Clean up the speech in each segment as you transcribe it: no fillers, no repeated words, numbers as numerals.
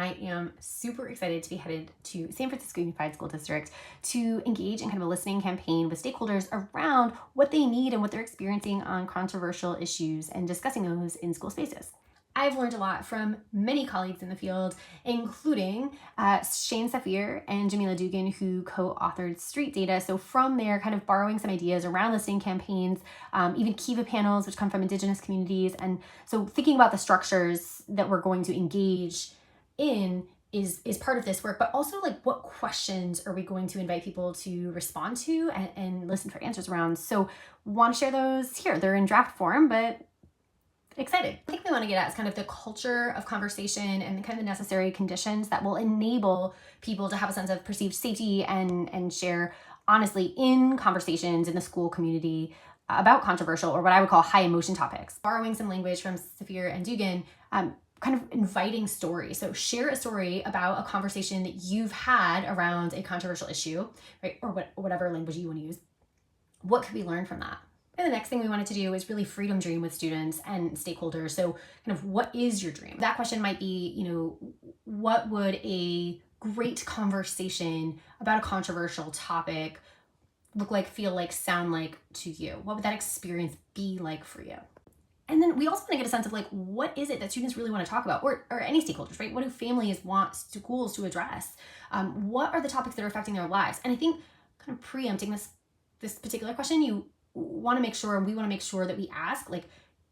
I am super excited to be headed to San Francisco Unified School District to engage in kind of a listening campaign with stakeholders around what they need and what they're experiencing on controversial issues and discussing those in school spaces. I've learned a lot from many colleagues in the field, including Shane Safir and Jamila Dugan, who co-authored Street Data. So from there, kind of borrowing some ideas around listening campaigns, even Kiva panels, which come from Indigenous communities. And so thinking about the structures that we're going to engage in is part of this work, but also like what questions are we going to invite people to respond to and listen for answers around. So want to share those here. They're in draft form, but excited. I think we want to get at is kind of the culture of conversation and kind of the necessary conditions that will enable people to have a sense of perceived safety and share honestly in conversations in the school community about controversial or what I would call high emotion topics. Borrowing some language from Safir and Dugan, kind of inviting stories. So share a story about a conversation that you've had around a controversial issue, right? Or whatever language you want to use. What could we learn from that? And the next thing we wanted to do is really freedom dream with students and stakeholders. So kind of what is your dream? That question might be, what would a great conversation about a controversial topic look like, feel like, sound like to you? What would that experience be like for you? And then we also want to get a sense of like, what is it that students really want to talk about, or any stakeholders, right? What do families want schools to address? What are the topics that are affecting their lives? And I think kind of preempting this particular question, you want to make sure, and we want to make sure that we ask, like,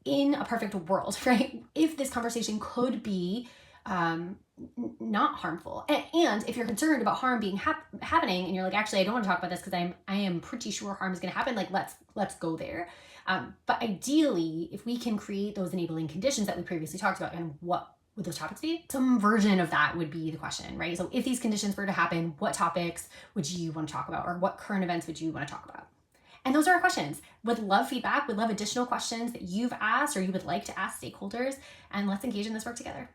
in a perfect world, right? If this conversation could be not harmful, and if you're concerned about harm being happening, and you're like, actually, I don't want to talk about this because I am pretty sure harm is going to happen. Like, let's go there. But ideally, if we can create those enabling conditions that we previously talked about, and what would those topics be? Some version of that would be the question, right? So if these conditions were to happen, what topics would you want to talk about, or what current events would you want to talk about? And those are our questions. Would love feedback, would love additional questions that you've asked or you would like to ask stakeholders, and let's engage in this work together.